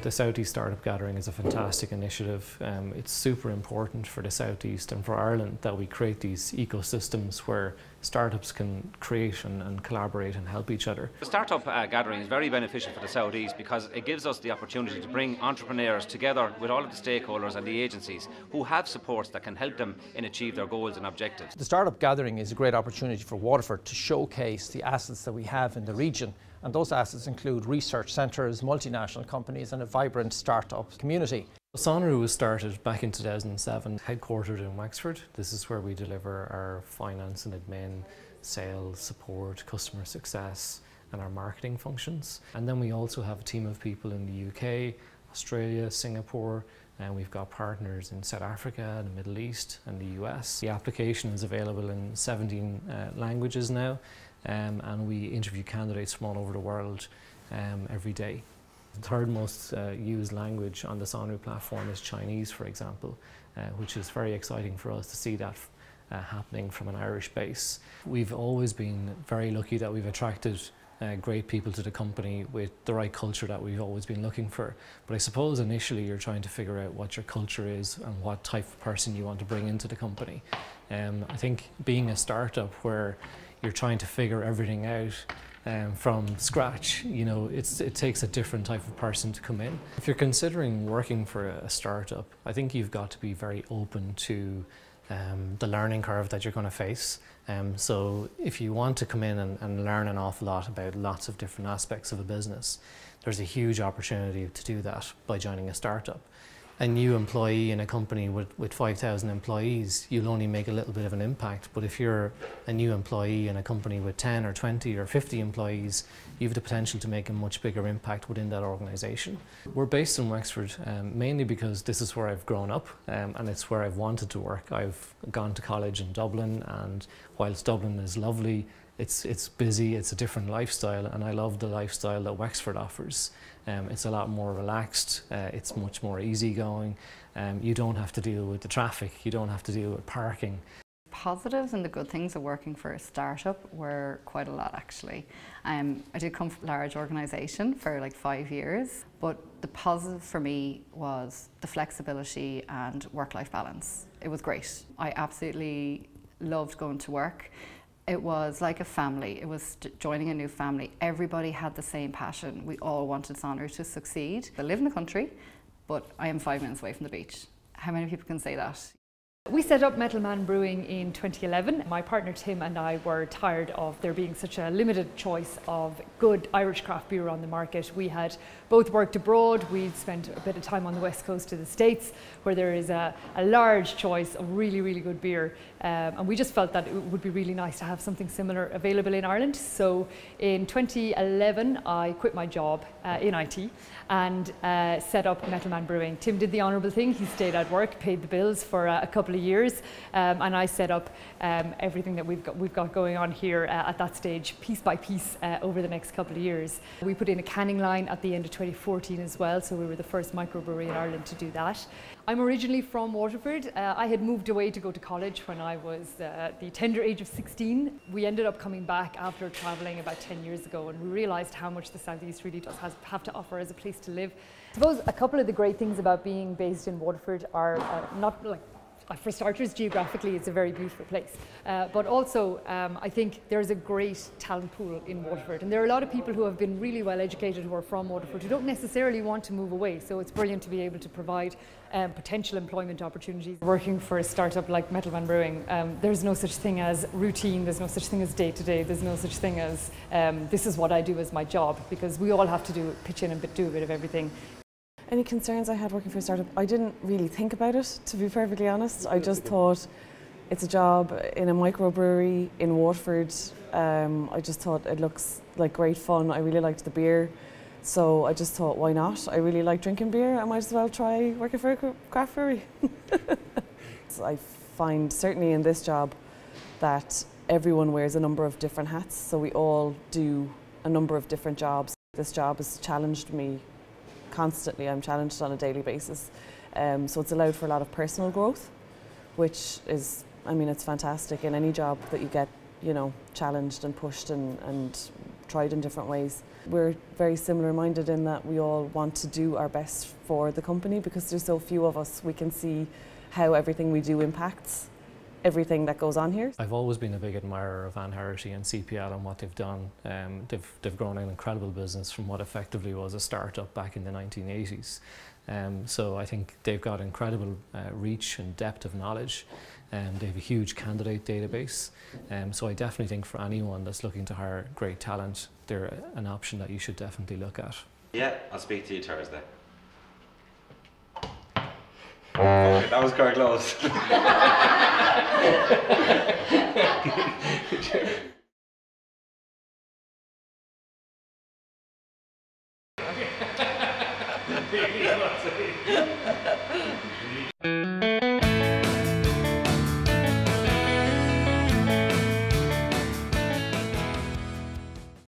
The Southeast Startup Gathering is a fantastic initiative. It's super important for the Southeast and for Ireland that we create these ecosystems where startups can create and collaborate and help each other. The Startup Gathering is very beneficial for the Southeast because it gives us the opportunity to bring entrepreneurs together with all of the stakeholders and the agencies who have supports that can help them in achieve their goals and objectives. The Startup Gathering is a great opportunity for Waterford to showcase the assets that we have in the region, and those assets include research centres, multinational companies and a vibrant startup community. Sonru was started back in 2007, headquartered in Wexford. This is where we deliver our finance and admin, sales, support, customer success and our marketing functions. And then we also have a team of people in the UK, Australia, Singapore, and we've got partners in South Africa, the Middle East and the US. The application is available in 17 languages now, and we interview candidates from all over the world every day. The third most used language on the Sonru platform is Chinese, for example, which is very exciting for us to see that happening from an Irish base. We've always been very lucky that we've attracted great people to the company with the right culture that we've always been looking for. But I suppose initially you're trying to figure out what your culture is and what type of person you want to bring into the company. I think being a startup where you're trying to figure everything out from scratch, you know, it takes a different type of person to come in. If you're considering working for a startup, I think you've got to be very open to the learning curve that you're going to face. So if you want to come in and learn an awful lot about lots of different aspects of a business, there's a huge opportunity to do that by joining a startup. A new employee in a company with 5,000 employees, you'll only make a little bit of an impact. But if you're a new employee in a company with 10 or 20 or 50 employees, you have the potential to make a much bigger impact within that organisation. We're based in Wexford mainly because this is where I've grown up and it's where I've wanted to work. I've gone to college in Dublin, and whilst Dublin is lovely, it's busy, it's a different lifestyle, and I love the lifestyle that Wexford offers. It's a lot more relaxed, it's much more easygoing. You don't have to deal with the traffic, you don't have to deal with parking. Positives and the good things of working for a startup were quite a lot, actually. I did come from a large organisation for like 5 years, but the positive for me was the flexibility and work-life balance. It was great. I absolutely loved going to work. It was like a family. It was joining a new family. Everybody had the same passion. We all wanted Sonru to succeed. I live in the country, but I am 5 minutes away from the beach. How many people can say that? We set up Metalman Brewing in 2011. My partner Tim and I were tired of there being such a limited choice of good Irish craft beer on the market. We had both worked abroad, we'd spent a bit of time on the west coast of the States where there is a large choice of really, really good beer. And we just felt that it would be really nice to have something similar available in Ireland. So in 2011 I quit my job in IT and set up Metalman Brewing. Tim did the honourable thing, he stayed at work, paid the bills for a couple of years, and I set up everything that we've got going on here at that stage, piece by piece, over the next couple of years. We put in a canning line at the end of 2014 as well, so we were the first microbrewery in Ireland to do that. I'm originally from Waterford. I had moved away to go to college when I was the tender age of 16. We ended up coming back after travelling about 10 years ago, and we realised how much the Southeast really does have to offer as a place to live. I suppose a couple of the great things about being based in Waterford are not like, for starters, geographically it's a very beautiful place, but also I think there's a great talent pool in Waterford, and there are a lot of people who have been really well educated who are from Waterford who don't necessarily want to move away, so it's brilliant to be able to provide potential employment opportunities. Working for a startup like Metalman Brewing, there's no such thing as routine, there's no such thing as day-to-day, there's no such thing as this is what I do as my job, because we all have to pitch in and do a bit of everything. Any concerns I had working for a startup? I didn't really think about it, to be perfectly honest. I just thought it's a job in a microbrewery in Waterford. I just thought it looks like great fun. I really liked the beer, so I just thought, why not? I really like drinking beer. I might as well try working for a craft brewery. So I find certainly in this job that everyone wears a number of different hats, so we all do a number of different jobs. This job has challenged me constantly. I'm challenged on a daily basis, so it's allowed for a lot of personal growth, which is, I mean, it's fantastic in any job that you get, you know, challenged and pushed and tried in different ways. We're very similar minded in that we all want to do our best for the company, because there's so few of us. We can see how everything we do impacts everything that goes on here. I've always been a big admirer of Anne Herity and CPL and what they've done. They've grown an incredible business from what effectively was a startup back in the 1980s. So I think they've got incredible reach and depth of knowledge. They have a huge candidate database. So I definitely think for anyone that's looking to hire great talent, they're an option that you should definitely look at. Yeah, I'll speak to you Thursday. Okay, that was quite close.